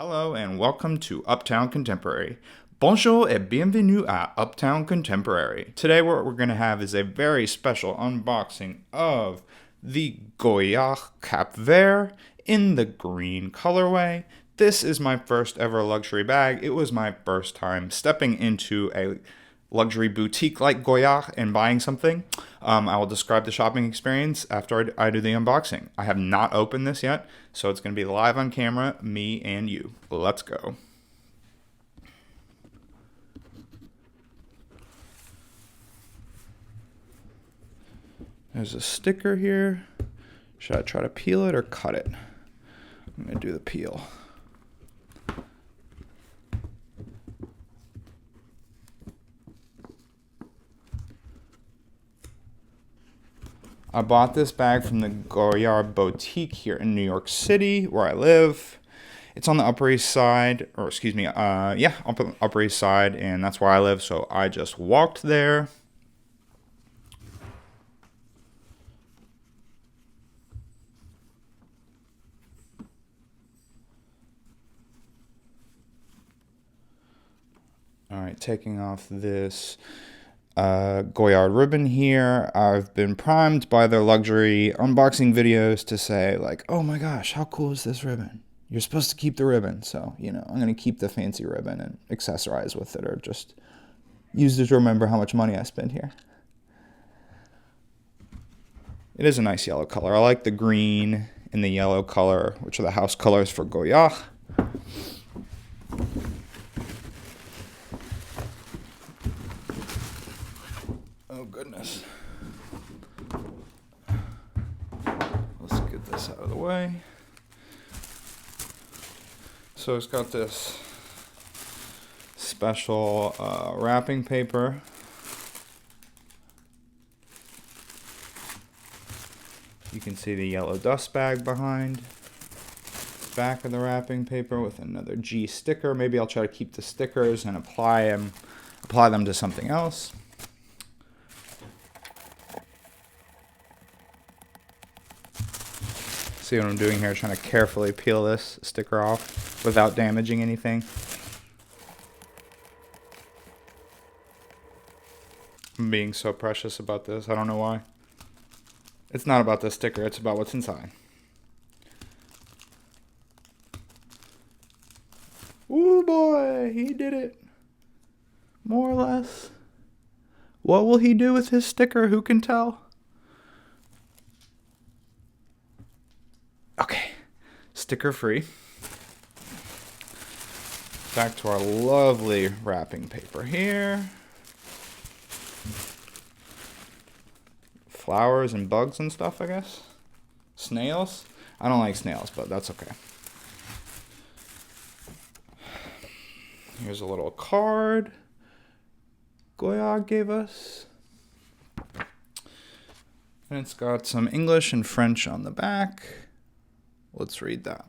Hello and welcome to Uptown Contemporary. Bonjour et bienvenue à Uptown Contemporary. Today what we're going to have is a very special unboxing of the Goyard Cap Vert in the green colorway. This is my first ever luxury bag. It was my first time stepping into a luxury boutique like Goyard and buying something. I will describe the shopping experience after I do the unboxing. I have not opened this yet, so it's going to be live on camera, me and you. Let's go. There's a sticker here. Should I try to peel it or cut it? I'm going to do the peel. I bought this bag from the Goyard Boutique here in New York City, where I live. It's on the Upper East Side, Upper East Side, and that's where I live, so I just walked there. All right, taking off this Goyard ribbon here. I've been primed by their luxury unboxing videos to say like, oh my gosh, how cool is this ribbon? You're supposed to keep the ribbon. So, I'm going to keep the fancy ribbon and accessorize with it, or just use it to remember how much money I spent here. It is a nice yellow color. I like the green and the yellow color, which are the house colors for Goyard. Oh goodness. Let's get this out of the way. So it's got this special wrapping paper. You can see the yellow dust bag behind. Back of the wrapping paper with another G sticker. Maybe I'll try to keep the stickers and apply them to something else. See what I'm doing here, trying to carefully peel this sticker off without damaging anything. I'm being so precious about this, I don't know why. It's not about the sticker, it's about what's inside. Ooh boy, he did it. More or less. What will he do with his sticker? Who can tell? Okay, sticker free. Back to our lovely wrapping paper here. Flowers and bugs and stuff, I guess. Snails? I don't like snails, but that's okay. Here's a little card Goyard gave us. And it's got some English and French on the back. Let's read that.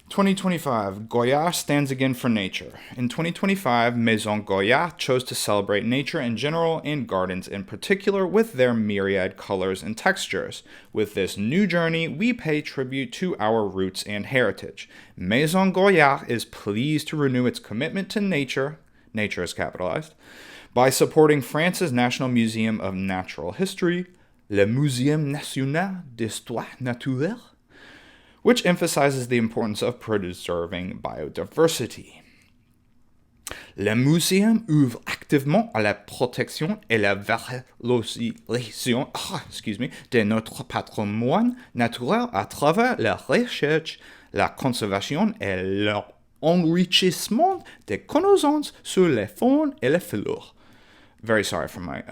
2025, Goyard stands again for nature. In 2025, Maison Goyard chose to celebrate nature in general and gardens in particular with their myriad colors and textures. With this new journey, we pay tribute to our roots and heritage. Maison Goyard is pleased to renew its commitment to nature is capitalized, by supporting France's National Museum of Natural History, le Muséum National d'Histoire Naturelle, which emphasizes the importance of preserving biodiversity. Le muséum oeuvre activement à la protection et la valorisation de notre patrimoine naturel à travers la recherche, la conservation et l'enrichissement des connaissances sur les faunes et les fleurs. Very sorry for my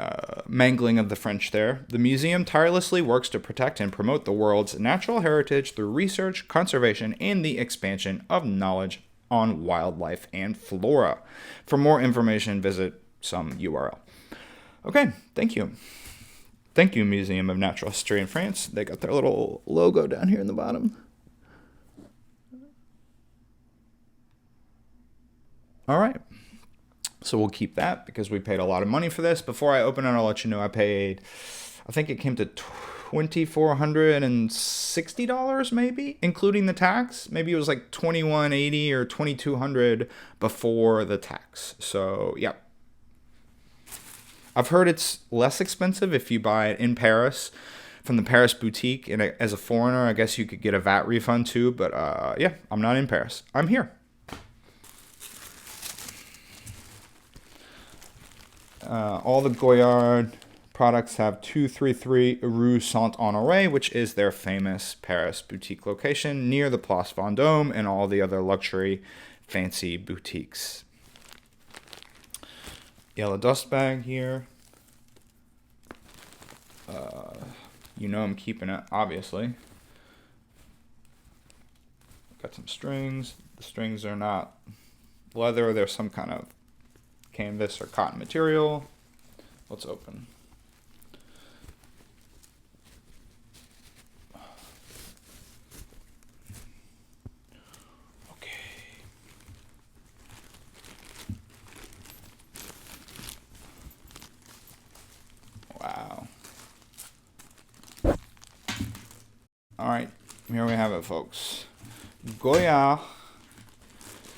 mangling of the French there. The museum tirelessly works to protect and promote the world's natural heritage through research, conservation, and the expansion of knowledge on wildlife and flora. For more information, visit some URL. Okay, thank you. Thank you, Museum of Natural History in France. They got their little logo down here in the bottom. All right. So we'll keep that because we paid a lot of money for this. Before I open it, I'll let you know I think it came to $2,460 maybe, including the tax. Maybe it was like $2,180 or $2,200 before the tax. So yeah, I've heard it's less expensive if you buy it in Paris from the Paris boutique. And as a foreigner, I guess you could get a VAT refund too. But yeah, I'm not in Paris. I'm here. All the Goyard products have 233 Rue Saint-Honoré, which is their famous Paris boutique location near the Place Vendôme and all the other luxury fancy boutiques. Yellow dust bag here. You know I'm keeping it, obviously. Got some strings. The strings are not leather. They're some kind of canvas or cotton material. Let's open. Wow. All right, here we have it, folks. Goyard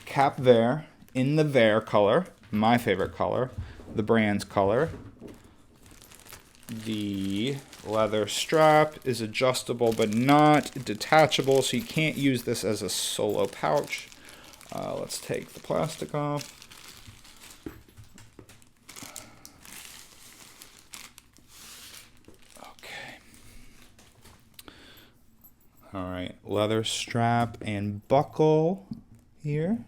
Cap Vert in the Vert color, my favorite color, the brand's color. The leather strap is adjustable but not detachable, so you can't use this as a solo pouch. Let's take the plastic off. All right, leather strap and buckle here.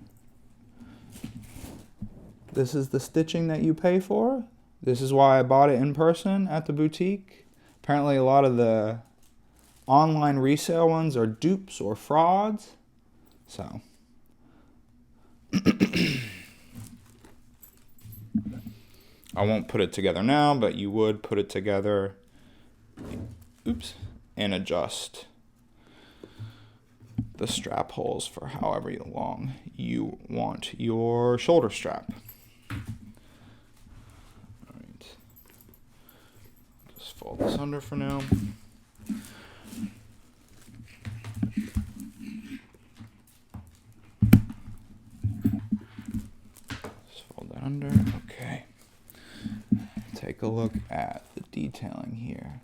This is the stitching that you pay for. This is why I bought it in person at the boutique. Apparently a lot of the online resale ones are dupes or frauds. So. I won't put it together now, but you would put it together. Oops. And adjust the strap holes for however long you want your shoulder strap. All right. Just fold this under for now. Just fold that under. Okay. Take a look at the detailing here.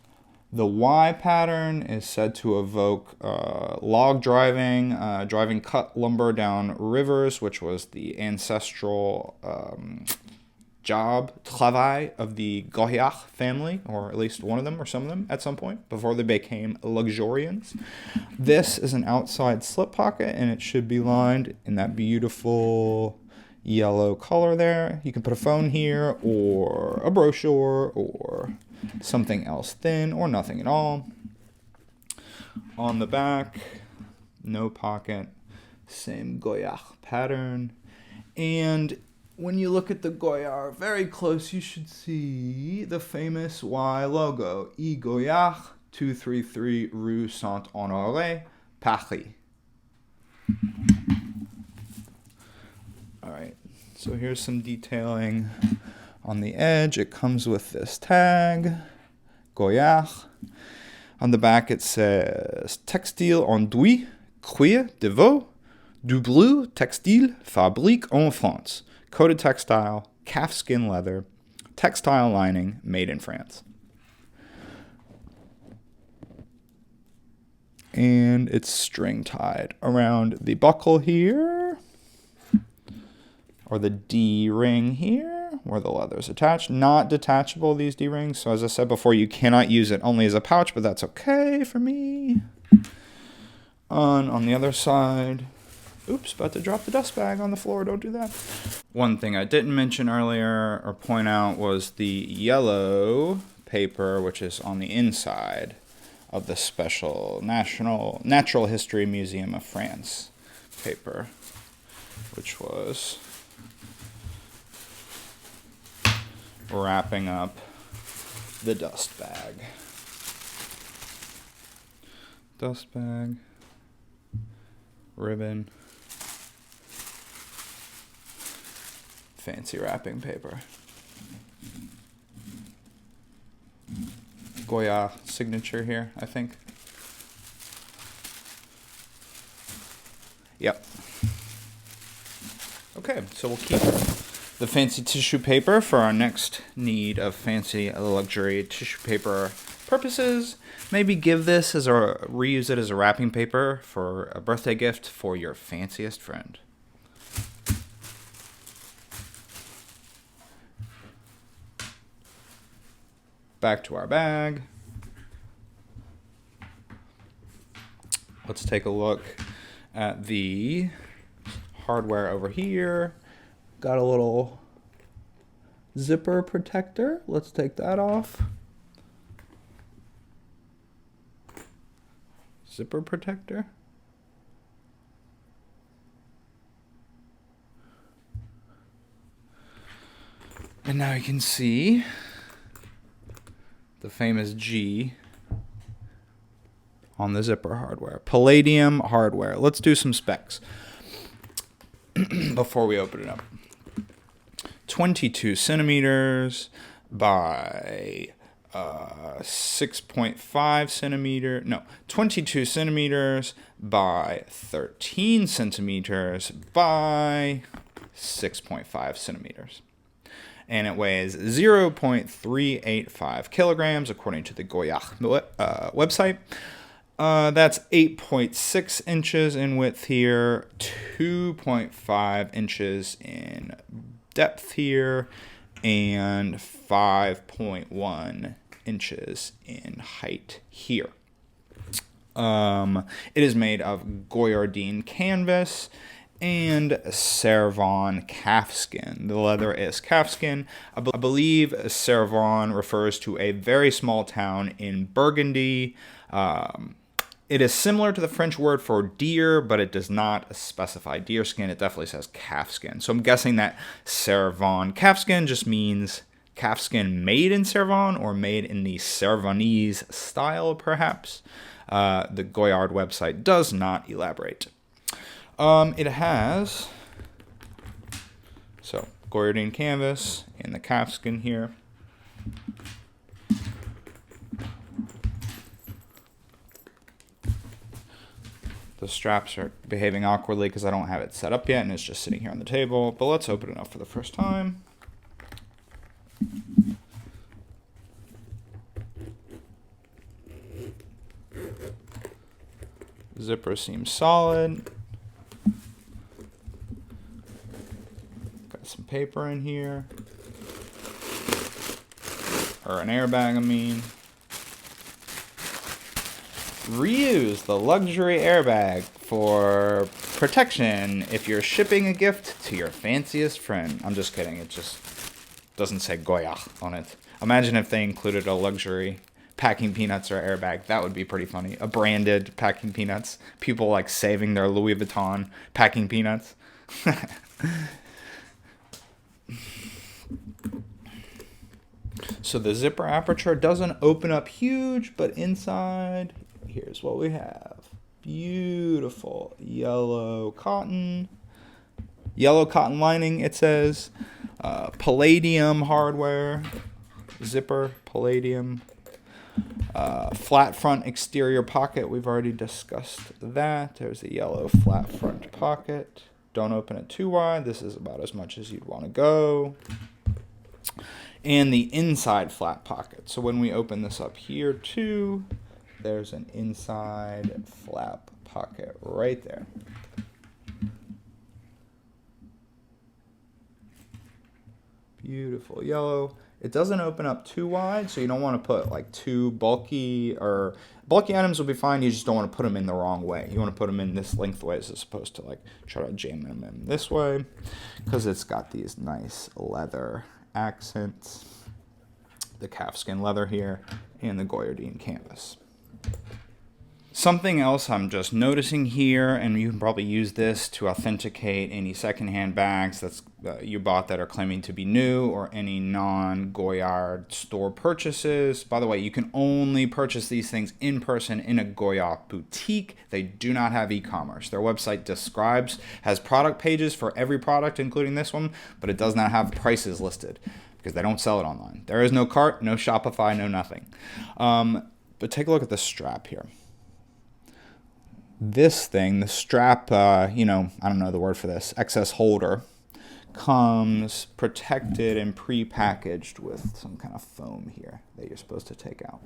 The Y pattern is said to evoke log driving, driving cut lumber down rivers, which was the ancestral job, travail of the Goyard family, or at least one of them or some of them at some point before they became luxurians. This is an outside slip pocket, and it should be lined in that beautiful yellow color there. You can put a phone here or a brochure or something else thin or nothing at all. On the back, no pocket, same Goyard pattern. And when you look at the Goyard very close, you should see the famous Y logo, E Goyard, 233 Rue Saint-Honoré, Paris. All right, so here's some detailing. On the edge, it comes with this tag, Goyard. On the back, it says Textile enduit, cuir de veau, du bleu textile, fabrique en France. Coated textile, calfskin leather, textile lining, made in France. And it's string tied around the buckle here, or the D ring here, where the leather is attached. Not detachable, these D-rings. So as I said before, you cannot use it only as a pouch, but that's okay for me. On the other side, oops, about to drop the dust bag on the floor. Don't do that. One thing I didn't mention earlier or point out was the yellow paper, which is on the inside of the special Natural History Museum of France paper, which was wrapping up the dust bag. Dust bag, ribbon, fancy wrapping paper. Goyard signature here, I think. Yep. Okay, so we'll keep the fancy tissue paper for our next need of fancy luxury tissue paper purposes. Maybe give this as a reuse it as a wrapping paper for a birthday gift for your fanciest friend. Back to our bag. Let's take a look at the hardware over here. Got a little zipper protector. Let's take that off. Zipper protector. And now you can see the famous G on the zipper hardware. Palladium hardware. Let's do some specs before we open it up. 22 centimeters by 6.5 centimeter. No, 22 centimeters by 13 centimeters by 6.5 centimeters. And it weighs 0.385 kilograms, according to the Goyard website. That's 8.6 inches in width here, 2.5 inches in depth here, and 5.1 inches in height here. It is made of Goyardine canvas and Cervon calfskin. The leather is calfskin. I believe Cervon refers to a very small town in Burgundy. It is similar to the French word for deer, but it does not specify deer skin. It definitely says calfskin. So I'm guessing that Cervon calfskin just means calfskin made in Cervon or made in the Cervonese style, perhaps. The Goyard website does not elaborate. It has, so Goyardine canvas and the calfskin here. The straps are behaving awkwardly because I don't have it set up yet and it's just sitting here on the table. But let's open it up for the first time. Zipper seems solid. Got some paper in here. Or an airbag, I mean. Reuse the luxury airbag for protection if you're shipping a gift to your fanciest friend. I'm just kidding. It just doesn't say Goyard on it. Imagine if they included a luxury packing peanuts or airbag. That would be pretty funny. A branded packing peanuts. People like saving their Louis Vuitton packing peanuts. So the zipper aperture doesn't open up huge, but inside, here's what we have. Beautiful yellow cotton lining, it says. Palladium hardware. Zipper, palladium. Flat front exterior pocket. We've already discussed that. There's a yellow flat front pocket. Don't open it too wide. This is about as much as you'd want to go. And the inside flat pocket. So when we open this up here too, there's an inside flap pocket right there. Beautiful yellow. It doesn't open up too wide, so you don't want to put like too bulky items will be fine. You just don't want to put them in the wrong way. You want to put them in this lengthways as opposed to like try to jam them in this way, because it's got these nice leather accents, the calfskin leather here, and the Goyardine canvas. Something else I'm just noticing here, and you can probably use this to authenticate any secondhand bags that you bought that are claiming to be new, or any non-Goyard store purchases. By the way, you can only purchase these things in person in a Goyard boutique. They do not have e-commerce. Their website has product pages for every product, including this one, but it does not have prices listed. because they don't sell it online. There is no cart, no Shopify, no nothing. But take a look at the strap here. This thing, the strap, I don't know the word for this, excess holder, comes protected and pre-packaged with some kind of foam here that you're supposed to take out.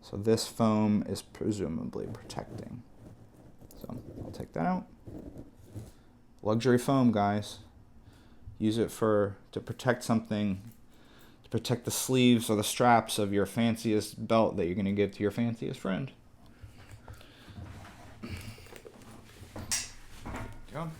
So this foam is presumably protecting. So I'll take that out. Luxury foam, guys. Use it to protect something, to protect the sleeves or the straps of your fanciest belt that you're going to give to your fanciest friend. Go.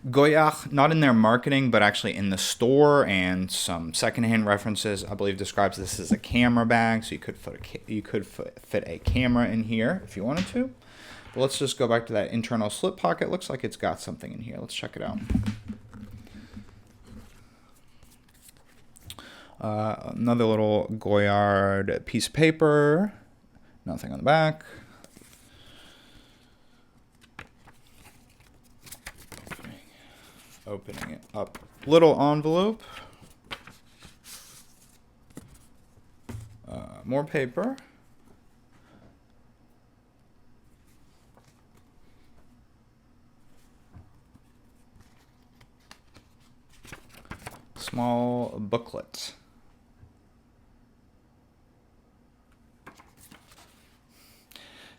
Goyard, not in their marketing, but actually in the store and some secondhand references, I believe describes this as a camera bag. So you could fit a camera in here if you wanted to. But let's just go back to that internal slip pocket. Looks like it's got something in here. Let's check it out. Another little Goyard piece of paper. Nothing on the back. Opening it up. Little envelope. More paper. Small booklet.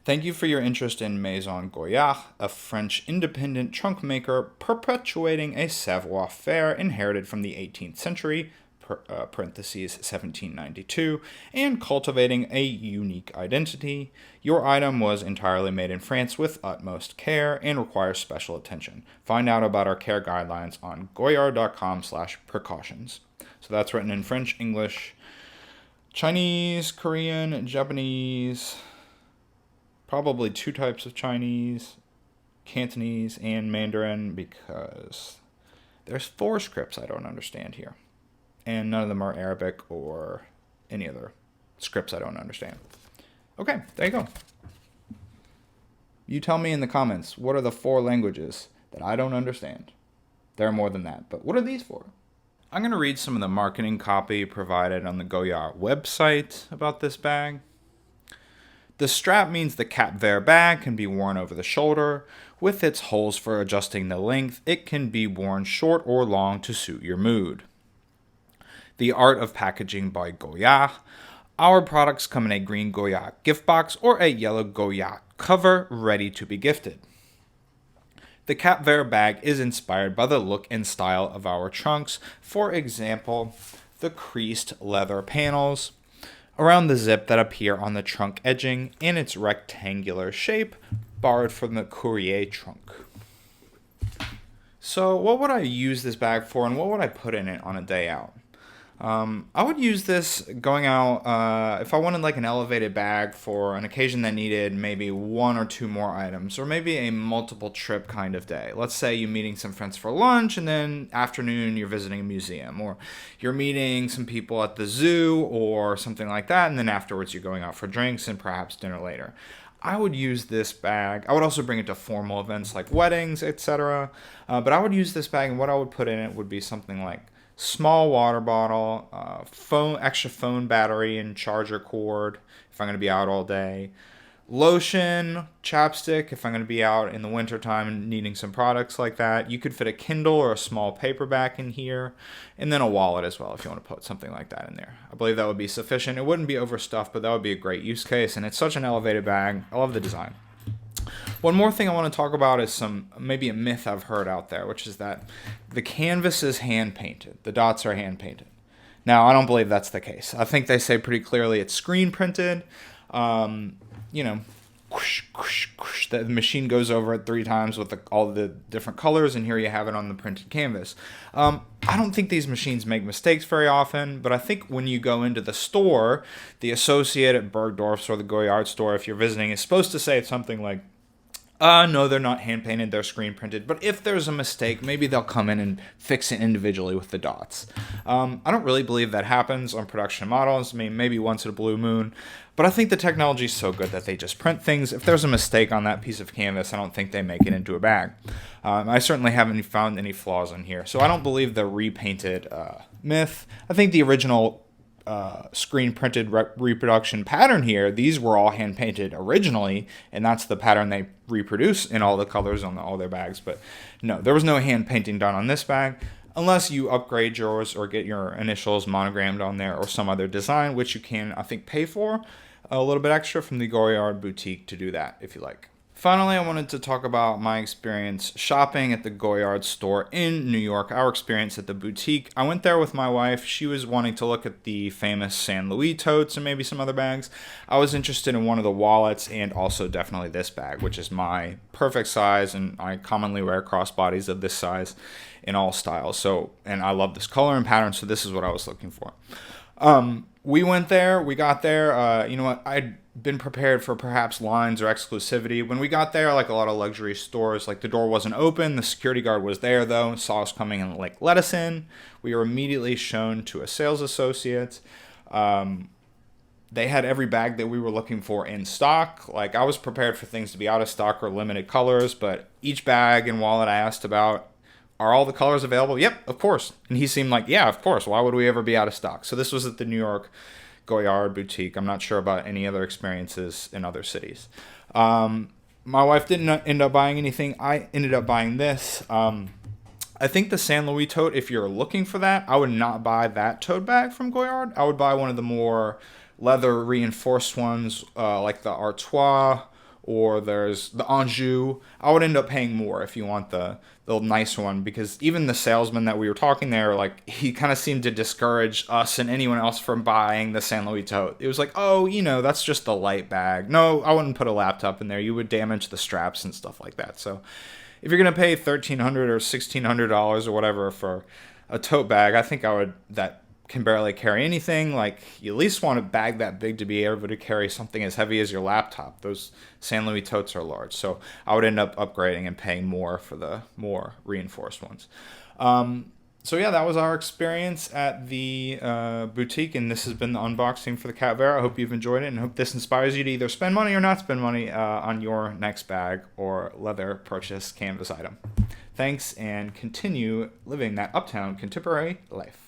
Thank you for your interest in Maison Goyard, a French independent trunk maker perpetuating a savoir-faire inherited from the 18th century, parentheses 1792, and cultivating a unique identity. Your item was entirely made in France with utmost care and requires special attention. Find out about our care guidelines on goyard.com/precautions. So that's written in French, English, Chinese, Korean, Japanese, probably 2 types of Chinese, Cantonese, and Mandarin, because there's 4 scripts I don't understand here. And none of them are Arabic or any other scripts I don't understand. Okay, there you go. You tell me in the comments, what are the 4 languages that I don't understand? There are more than that, but what are these for? I'm going to read some of the marketing copy provided on the Goyard website about this bag. The strap means the Cap Vert bag can be worn over the shoulder. With its holes for adjusting the length, it can be worn short or long to suit your mood. The art of packaging by Goyard. Our products come in a green Goyard gift box or a yellow Goyard cover ready to be gifted. The Cap Vert bag is inspired by the look and style of our trunks. For example, the creased leather panels around the zip that appear on the trunk edging and its rectangular shape, borrowed from the Courrier trunk. So what would I use this bag for, and what would I put in it on a day out? I would use this going out if I wanted like an elevated bag for an occasion that needed maybe 1 or 2 more items, or maybe a multiple trip kind of day. Let's say you're meeting some friends for lunch and then afternoon you're visiting a museum, or you're meeting some people at the zoo or something like that, and then afterwards you're going out for drinks and perhaps dinner later. I would use this bag. I would also bring it to formal events like weddings, etc. But I would use this bag, and what I would put in it would be something like small water bottle, extra phone battery and charger cord if I'm going to be out all day, lotion, chapstick if I'm going to be out in the wintertime and needing some products like that. You could fit a Kindle or a small paperback in here, and then a wallet as well if you want to put something like that in there. I believe that would be sufficient. It wouldn't be overstuffed, but that would be a great use case, and it's such an elevated bag. I love the design. One more thing I want to talk about is maybe a myth I've heard out there, which is that the canvas is hand-painted. The dots are hand-painted. Now, I don't believe that's the case. I think they say pretty clearly it's screen-printed. Whoosh, whoosh, whoosh. The machine goes over it 3 times with all the different colors, and here you have it on the printed canvas. I don't think these machines make mistakes very often, but I think when you go into the store, the associate at Bergdorf's or the Goyard store, if you're visiting, is supposed to say something like, No, they're not hand painted, they're screen printed. But if there's a mistake, maybe they'll come in and fix it individually with the dots. I don't really believe that happens on production models. I mean, maybe once in a blue moon. But I think the technology is so good that they just print things. If there's a mistake on that piece of canvas, I don't think they make it into a bag. I certainly haven't found any flaws in here. So I don't believe the repainted myth. I think the original screen printed reproduction pattern here, these were all hand painted originally, and that's the pattern they reproduce in all the colors on all their bags. But no, there was no hand painting done on this bag, unless you upgrade yours or get your initials monogrammed on there or some other design, which you can, I think, pay for a little bit extra from the Goyard boutique to do that if you like. Finally, I wanted to talk about my experience shopping at the Goyard store in New York, our experience at the boutique. I went there with my wife. She was wanting to look at the famous San Luis totes and maybe some other bags. I was interested in one of the wallets and also definitely this bag, which is my perfect size, and I commonly wear crossbodies of this size in all styles. So, and I love this color and pattern, so this is what I was looking for. We went there, we got there, you know what, I'd been prepared for perhaps lines or exclusivity. When we got there, like a lot of luxury stores, like the door wasn't open, the security guard was there though, saw us coming and like let us in. We were immediately shown to a sales associate. They had every bag that we were looking for in stock. Like I was prepared for things to be out of stock or limited colors, but each bag and wallet I asked about, are all the colors available? Yep, of course. And he seemed like, yeah, of course. Why would we ever be out of stock? So this was at the New York Goyard boutique. I'm not sure about any other experiences in other cities. My wife didn't end up buying anything. I ended up buying this. I think the San Luis tote, if you're looking for that, I would not buy that tote bag from Goyard. I would buy one of the more leather reinforced ones, like the Artois, or there's the Anjou. I would end up paying more if you want the nice one, because even the salesman that we were talking there, like, he kind of seemed to discourage us and anyone else from buying the San Luis tote. It was like, oh, you know, that's just the light bag. No, I wouldn't put a laptop in there. You would damage the straps and stuff like that. So if you're going to pay $1,300 or $1,600 or whatever for a tote bag, I think that can barely carry anything. Like, you at least want a bag that big to be able to carry something as heavy as your laptop. Those San Luis totes are large, so I would end up upgrading and paying more for the more reinforced ones. So yeah, that was our experience at the boutique, and this has been the unboxing for the Cap Vert. I hope you've enjoyed it, and hope this inspires you to either spend money or not spend money on your next bag or leather purchase canvas item. Thanks, and continue living that uptown contemporary life.